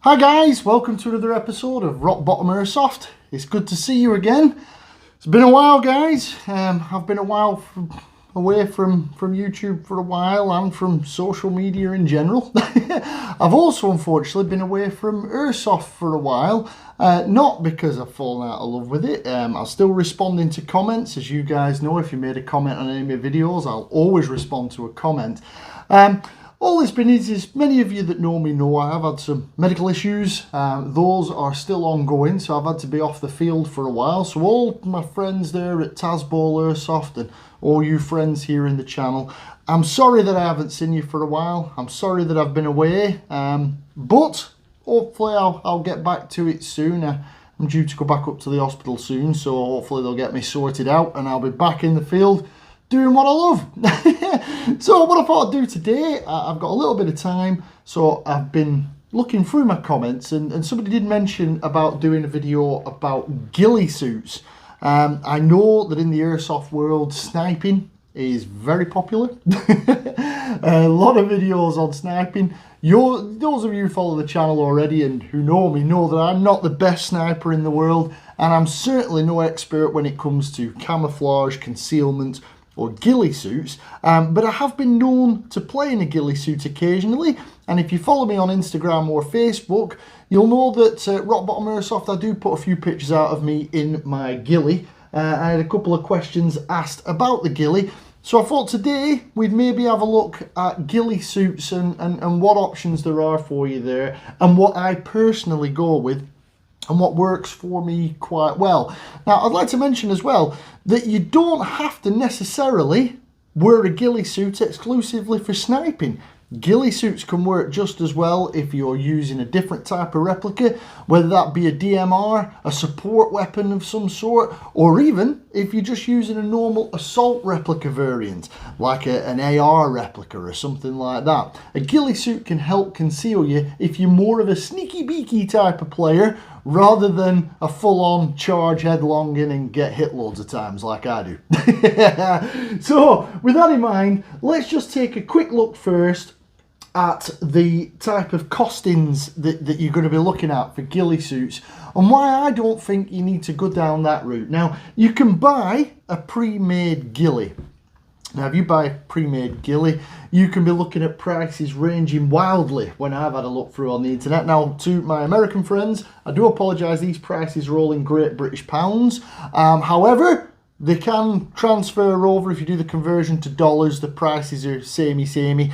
Hi guys, welcome to another episode of Rock Bottom Airsoft. It's good to see you again. It's been a while guys. I've been away from YouTube for a while and from social media in general. I've also unfortunately been away from Airsoft for a while. Not because I've fallen out of love with it. I'm still responding to comments. As you guys know, if you made a comment on any of my videos, I'll always respond to a comment. All it's been is many of you that know me know I have had some medical issues. Those are still ongoing, so I've had to be off the field for a while. So all my friends there at Tazball Airsoft and all you friends here in the channel, I'm sorry that I haven't seen you for a while. I'm sorry that I've been away, but hopefully I'll get back to it soon. I'm due to go back up to the hospital soon, so hopefully they'll get me sorted out and I'll be back in the field doing what I love. So what I thought I'd do today, I've got a little bit of time, so I've been looking through my comments and somebody did mention about doing a video about ghillie suits. I know that in the airsoft world, sniping is very popular. A lot of videos on sniping. Those of you who follow the channel already and who know me know that I'm not the best sniper in the world, and I'm certainly no expert when it comes to camouflage, concealment, or ghillie suits, but I have been known to play in a ghillie suit occasionally, and if you follow me on Instagram or Facebook, you'll know that Rock Bottom Airsoft, I do put a few pictures out of me in my ghillie. I had a couple of questions asked about the ghillie, so I thought today we'd maybe have a look at ghillie suits and what options there are for you there, and what I personally go with and what works for me quite well. Now, I'd like to mention as well that you don't have to necessarily wear a ghillie suit exclusively for sniping. Ghillie suits can work just as well if you're using a different type of replica, whether that be a DMR, a support weapon of some sort, or even if you're just using a normal assault replica variant, like an AR replica or something like that. A ghillie suit can help conceal you if you're more of a sneaky beaky type of player, rather than a full-on charge headlong in and get hit loads of times like I do. So, with that in mind, let's just take a quick look first at the type of costings that you're going to be looking at for ghillie suits and why I don't think you need to go down that route. Now, you can buy a pre-made ghillie. Now, if you buy a pre-made ghillie, you can be looking at prices ranging wildly when I've had a look through on the internet. Now, to my American friends, I do apologise, these prices are all in Great British pounds. However, they can transfer over if you do the conversion to dollars. The prices are samey.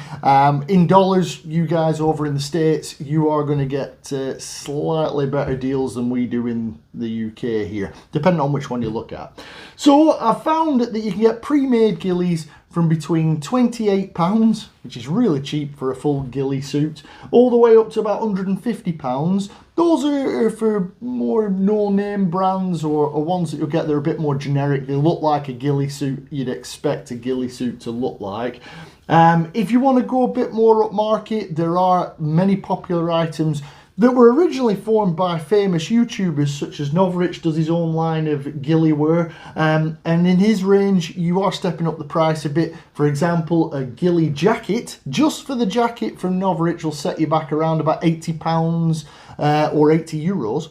In dollars, you guys over in the States, you are going to get slightly better deals than we do in the UK here, depending on which one you look at. So I found that you can get pre-made ghillies from between £28, which is really cheap for a full ghillie suit, all the way up to about £150. Those are for more no-name brands or ones that you'll get that are a bit more generic. They look like a ghillie suit you'd expect a ghillie suit to look like. If you want to go a bit more upmarket, there are many popular items that were originally formed by famous YouTubers such as Novrich does his own line of ghillie wear, and in his range you are stepping up the price a bit. For example, a ghillie jacket, just for the jacket from Novrich, will set you back around about £80 or €80.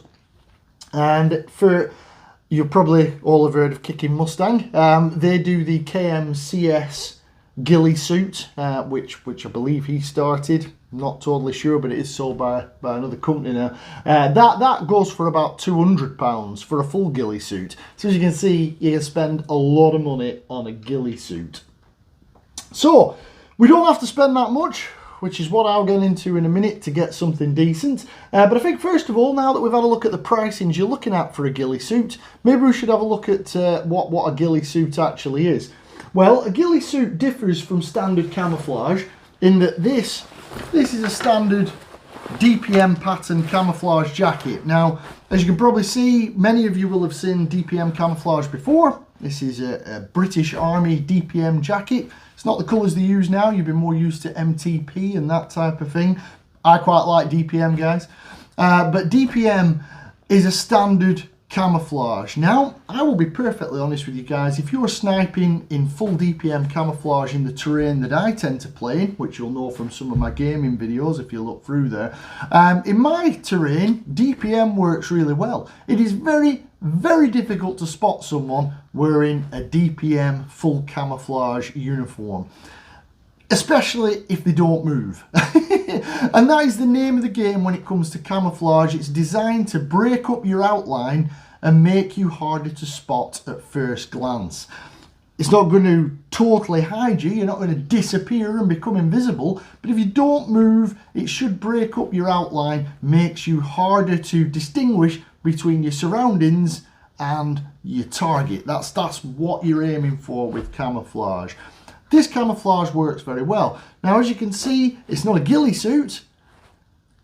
And for, you've probably all have heard of Kicking Mustang, they do the KMCS ghillie suit, which I believe he started. I'm not totally sure, but it is sold by another company now. That goes for about £200 for a full ghillie suit. So as you can see, you can spend a lot of money on a ghillie suit. So we don't have to spend that much, which is what I'll get into in a minute to get something decent. But I think first of all, now that we've had a look at the pricings you're looking at for a ghillie suit, maybe we should have a look at what a ghillie suit actually is. Well, a ghillie suit differs from standard camouflage in that this is a standard DPM pattern camouflage jacket. Now, as you can probably see, many of you will have seen DPM camouflage before. This is a British Army DPM jacket. It's not the colours they use now. You've been more used to MTP and that type of thing. I quite like DPM, guys. But DPM is a standard camouflage. Now, I will be perfectly honest with you guys, if you're sniping in full DPM camouflage in the terrain that I tend to play in, which you'll know from some of my gaming videos if you look through there, in my terrain, DPM works really well. It is very, very difficult to spot someone wearing a DPM full camouflage uniform, especially if they don't move. And that is the name of the game when it comes to camouflage. It's designed to break up your outline and make you harder to spot at first glance. It's not going to totally hide you, you're not going to disappear and become invisible, but if you don't move, it should break up your outline, makes you harder to distinguish between your surroundings and your target. That's what you're aiming for with camouflage. This camouflage works very well. Now, as you can see, it's not a ghillie suit,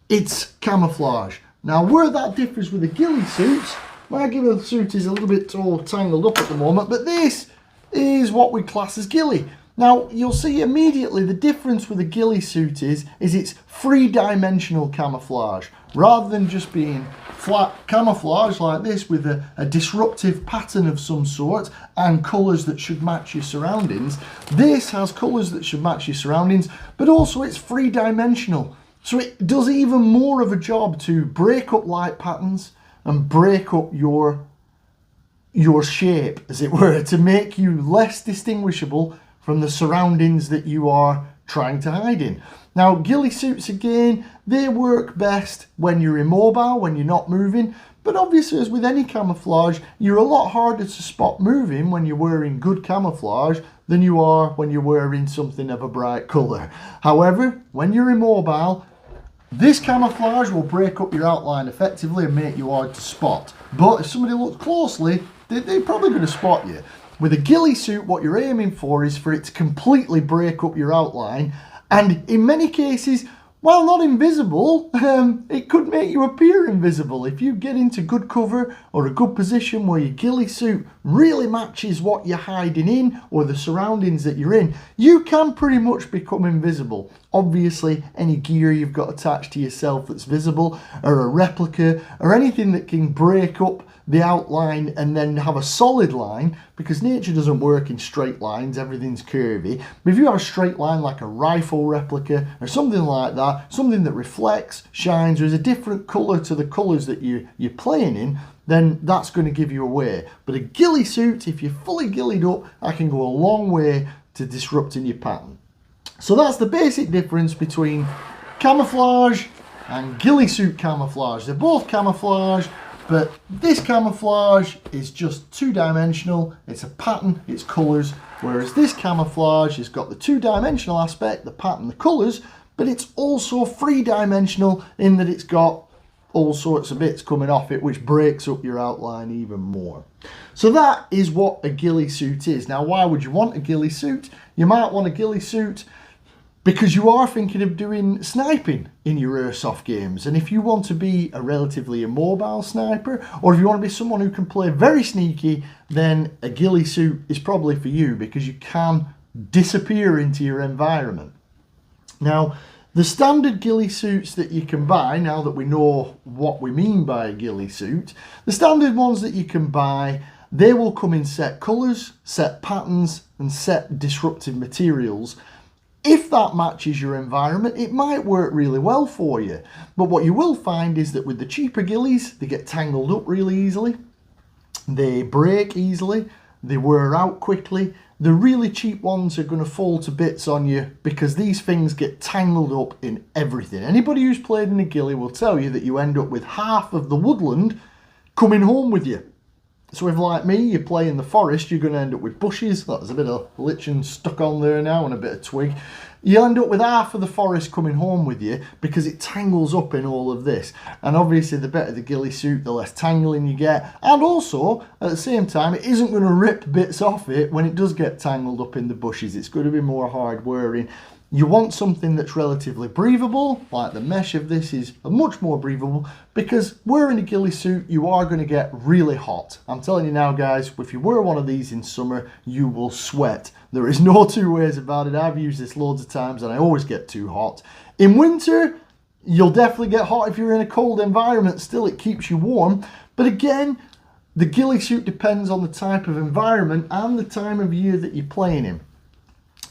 it's camouflage. Now, where that differs with a ghillie suit, my ghillie suit is a little bit all tangled up at the moment, but this is what we class as ghillie. Now, you'll see immediately the difference with a ghillie suit is it's three-dimensional camouflage. Rather than just being flat camouflage like this with a disruptive pattern of some sort and colours that should match your surroundings, this has colours that should match your surroundings, but also it's three-dimensional. So it does even more of a job to break up light patterns and break up your shape, as it were, to make you less distinguishable from the surroundings that you are trying to hide in. Now, ghillie suits, again, they work best when you're immobile, when you're not moving, but obviously, as with any camouflage, you're a lot harder to spot moving when you're wearing good camouflage than you are when you're wearing something of a bright colour. However, when you're immobile, this camouflage will break up your outline effectively and make you hard to spot. But if somebody looks closely, they're probably going to spot you. With a ghillie suit, what you're aiming for is for it to completely break up your outline, and in many cases, while not invisible, it could make you appear invisible. If you get into good cover or a good position where your ghillie suit really matches what you're hiding in or the surroundings that you're in, you can pretty much become invisible. Obviously, any gear you've got attached to yourself that's visible, or a replica, or anything that can break up the outline and then have a solid line, because nature doesn't work in straight lines, everything's curvy. But if you have a straight line like a rifle replica or something like that, something that reflects, shines, or is a different colour to the colours that you're playing in, then that's going to give you away. But a ghillie suit, if you're fully ghillied up, that can go a long way to disrupting your pattern. So that's the basic difference between camouflage and ghillie suit camouflage. They're both camouflage, but this camouflage is just two-dimensional. It's a pattern, it's colours, whereas this camouflage has got the two-dimensional aspect, the pattern, the colours, but it's also three-dimensional in that it's got all sorts of bits coming off it, which breaks up your outline even more. So that is what a ghillie suit is. Now, why would you want a ghillie suit? You might want a ghillie suit because you are thinking of doing sniping in your airsoft games. And if you want to be a relatively immobile sniper, or if you want to be someone who can play very sneaky, then a ghillie suit is probably for you, because you can disappear into your environment. Now, the standard ghillie suits that you can buy, now that we know what we mean by a ghillie suit, the standard ones that you can buy, they will come in set colours, set patterns, and set disruptive materials. If that matches your environment, it might work really well for you. But what you will find is that with the cheaper ghillies, they get tangled up really easily, they break easily, they wear out quickly. The really cheap ones are going to fall to bits on you because these things get tangled up in everything. Anybody who's played in a ghillie will tell you that you end up with half of the woodland coming home with you. So if, like me, you play in the forest, you're going to end up with bushes. There's a bit of lichen stuck on there now and a bit of twig. You'll end up with half of the forest coming home with you because it tangles up in all of this. And obviously, the better the ghillie suit, the less tangling you get. And also, at the same time, it isn't going to rip bits off it when it does get tangled up in the bushes. It's going to be more hard wearing. You want something that's relatively breathable, like the mesh of this is much more breathable, because wearing a ghillie suit, you are going to get really hot. I'm telling you now, guys, if you wear one of these in summer, you will sweat. There is no two ways about it. I've used this loads of times and I always get too hot. In winter, you'll definitely get hot if you're in a cold environment. Still, it keeps you warm. But again, The ghillie suit depends on the type of environment and the time of year that you're playing in.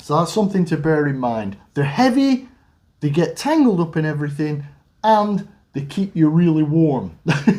So that's something to bear in mind. They're heavy, they get tangled up in everything, and they keep you really warm.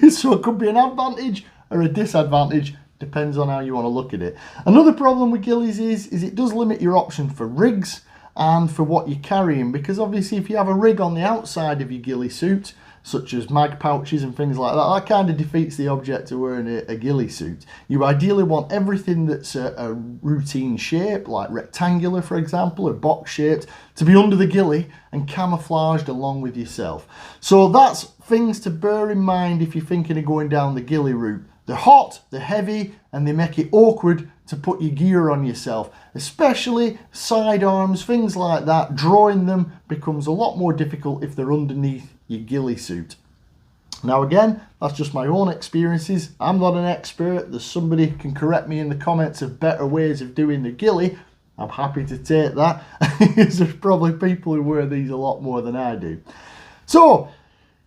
So it could be an advantage or a disadvantage, depends on how you want to look at it. Another problem with ghillies is it does limit your options for rigs and for what you're carrying, because obviously if you have a rig on the outside of your ghillie suit, such as mag pouches and things like that, that kind of defeats the object of wearing a ghillie suit. You ideally want everything that's a routine shape, like rectangular for example, or box shaped, to be under the ghillie and camouflaged along with yourself. So that's things to bear in mind if you're thinking of going down the ghillie route. They're hot, they're heavy, and they make it awkward to put your gear on yourself, especially sidearms, things like that. Drawing them becomes a lot more difficult if they're underneath your ghillie suit. Now again, that's just my own experiences. I'm not an expert. There's somebody can correct me in the comments of better ways of doing the ghillie. I'm happy to take that. There's probably people who wear these a lot more than I do. So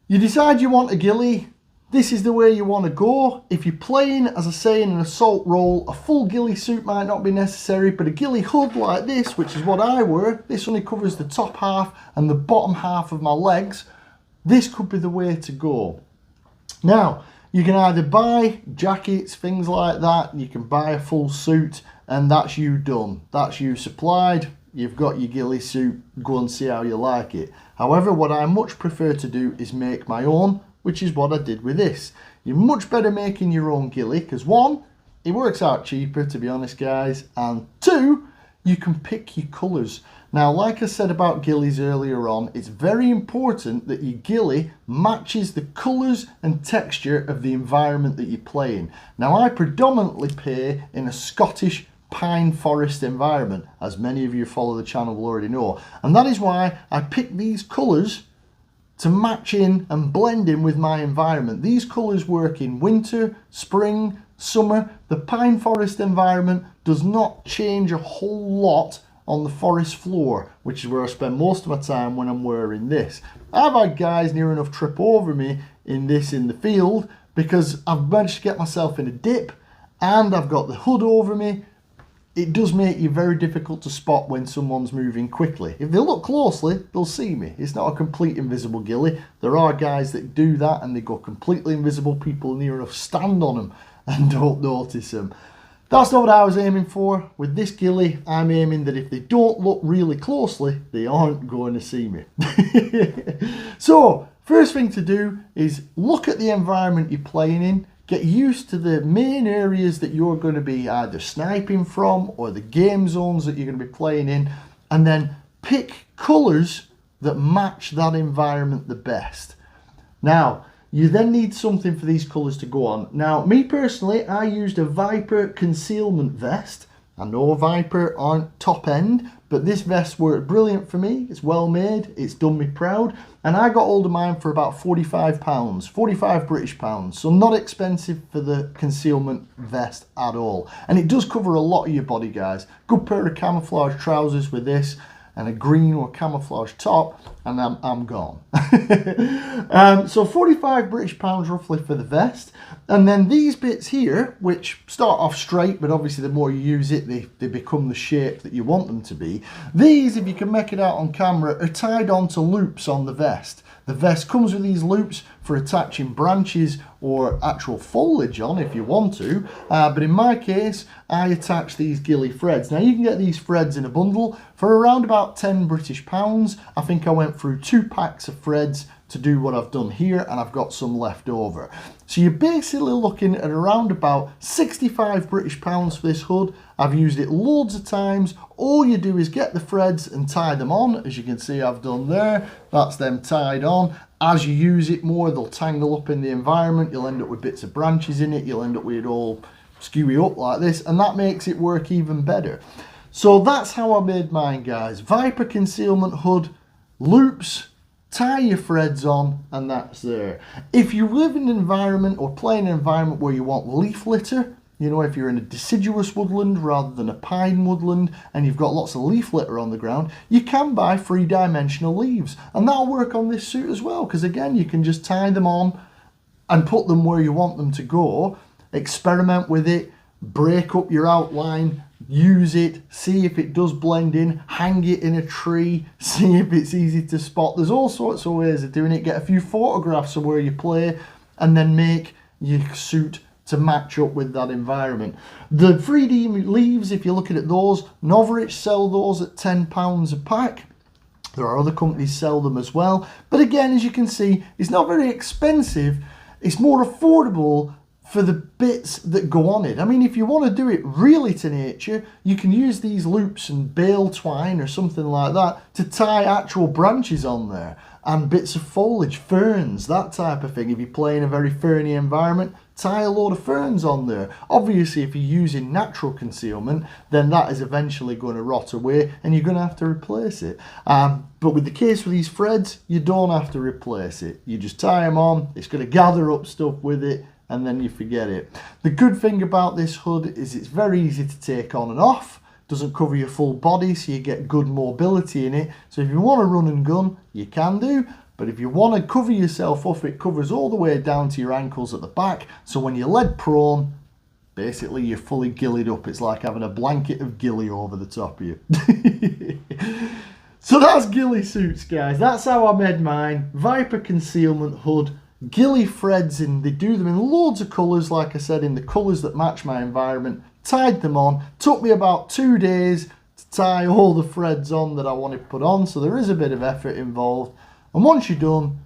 you decide you want a ghillie. This is the way you want to go. If you're playing, as I say, in an assault role, a full ghillie suit might not be necessary, but a ghillie hood like this, which is what I wear, this only covers the top half and the bottom half of my legs. This could be the way to go. Now, you can either buy jackets, things like that, you can buy a full suit, and that's you done. That's you supplied. You've got your ghillie suit, go and see how you like it. However, what I much prefer to do is make my own, which is what I did with this. You're much better making your own ghillie, because one, it works out cheaper, to be honest guys, and two, you can pick your colours. Now, like I said about ghillies earlier on, it's very important that your ghillie matches the colours and texture of the environment that you're playing. Now, I predominantly play in a Scottish pine forest environment, as many of you who follow the channel will already know, and that is why I picked these colours to match in and blend in with my environment. These colours work in winter, spring, summer. The pine forest environment does not change a whole lot on the forest floor, which is where I spend most of my time when I'm wearing this. I've had guys near enough trip over me in this in the field because I've managed to get myself in a dip and I've got the hood over me. It does make you very difficult to spot when someone's moving quickly. If they look closely, they'll see me. It's not a complete invisible ghillie. There are guys that do that and they go completely invisible. People near enough stand on them and don't notice them. That's not what I was aiming for. With this ghillie, I'm aiming that if they don't look really closely, they aren't going to see me. So, first thing to do is look at the environment you're playing in. Get used to the main areas that you're going to be either sniping from or the game zones that you're going to be playing in, and then pick colours that match that environment the best. Now, you then need something for these colours to go on. Now, me personally, I used a Viper Concealment vest. I know Viper aren't top end, but this vest worked brilliant for me. It's well made, it's done me proud, and I got hold of mine for about £45, 45 British pounds, so not expensive for the concealment vest at all. And it does cover a lot of your body, guys. Good pair of camouflage trousers with this, and a green or camouflage top, and I'm gone. So 45 British pounds roughly for the vest. And then these bits here, which start off straight, but obviously the more you use it, they become the shape that you want them to be. These, if you can make it out on camera, are tied onto loops on the vest. The vest comes with these loops for attaching branches or actual foliage on if you want to, but in my case I attach these ghillie threads. Now you can get these threads in a bundle for around about 10 British pounds. I think I went through 2 packs of threads to do what I've done here, and I've got some left over. So you're basically looking at around about 65 British pounds for this hood. I've used it loads of times. All you do is get the threads and tie them on. As you can see, I've done there. That's them tied on. As you use it more, they'll tangle up in the environment. You'll end up with bits of branches in it. You'll end up with it all skewy up like this, and that makes it work even better. So that's how I made mine, guys. Viper Concealment hood, loops, tie your threads on, and that's there. If you live in an environment or play in an environment where you want leaf litter, you know, if you're in a deciduous woodland rather than a pine woodland and you've got lots of leaf litter on the ground, you can buy 3-dimensional leaves, and that'll work on this suit as well, because again, you can just tie them on and put them where you want them to go. experiment with it, break up your outline, use it, see if it does blend in, hang it in a tree, see if it's easy to spot. There's all sorts of ways of doing it. Get a few photographs of where you play and then make your suit to match up with that environment. The 3D leaves, if you're looking at those, Novarich sell those at £10 a pack. There are other companies sell them as well. But again, as you can see, it's not very expensive. It's more affordable for the bits that go on it. I mean, if you want to do it really to nature, you can use these loops and bale twine or something like that to tie actual branches on there and bits of foliage, ferns, that type of thing. If you play in a very ferny environment, tie a load of ferns on there. Obviously, if you're using natural concealment, then that is eventually going to rot away and you're going to have to replace it. But with the case with these threads, you don't have to replace it. You just tie them on, it's going to gather up stuff with it, and then you forget it. The good thing about this hood is it's very easy to take on and off. Doesn't cover your full body, so you get good mobility in it. So if you want to run and gun, you can do. But if you want to cover yourself up, it covers all the way down to your ankles at the back. So when you're led prone, basically you're fully ghillied up. It's like having a blanket of ghillie over the top of you. So that's Ghillie Suits, guys. That's how I made mine. Viper concealment hood. Ghillie threads in, they do them in loads of colours, like I said, in the colours that match my environment. Tied them on, took me about 2 days to tie all the threads on that I wanted to put on, so there is a bit of effort involved. And once you're done,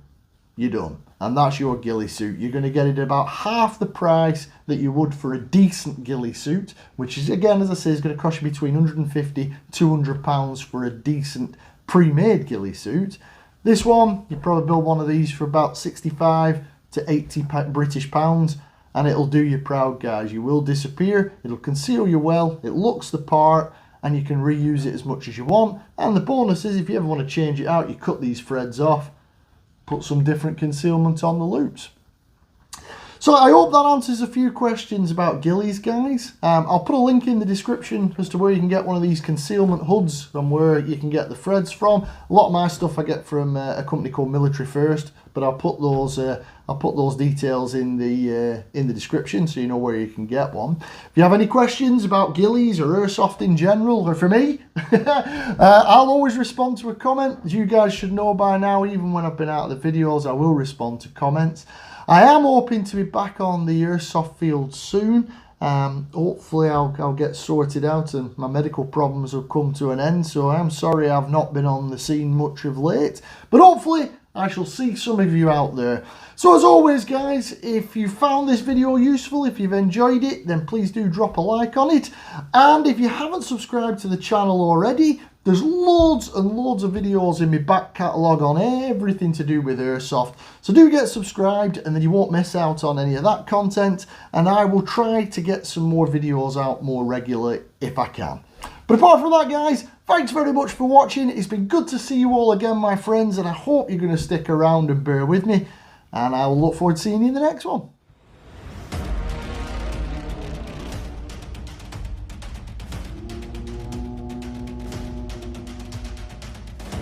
you're done. And that's your ghillie suit. You're going to get it at about half the price that you would for a decent ghillie suit, which is, again, as I say, is going to cost you between £150 £200 for a decent pre-made ghillie suit. This one, you probably build one of these for about 65 to 80 British pounds, and it'll do you proud, guys. You will disappear, it'll conceal you well, it looks the part, and you can reuse it as much as you want. And the bonus is, if you ever want to change it out, you cut these threads off, put some different concealment on the loops. So I hope that answers a few questions about ghillies, guys. I'll put a link in the description as to where you can get one of these concealment hoods and where you can get the threads from. A lot of my stuff I get from a company called Military First, but I'll put those details in the description so you know where you can get one. If you have any questions about ghillies or airsoft in general, or for me, I'll always respond to a comment. As you guys should know by now, even when I've been out of the videos, I will respond to comments. I am hoping to be back on the airsoft field soon. Hopefully I'll get sorted out and my medical problems will come to an end. So I am sorry I've not been on the scene much of late. But hopefully I shall see some of you out there. So as always, guys, if you found this video useful, if you've enjoyed it, then please do drop a like on it. And if you haven't subscribed to the channel already, there's loads and loads of videos in my back catalogue on everything to do with airsoft. So do get subscribed and then you won't miss out on any of that content. And I will try to get some more videos out more regularly if I can. But apart from that, guys, thanks very much for watching. It's been good to see you all again, my friends, and I hope you're going to stick around and bear with me. And I will look forward to seeing you in the next one.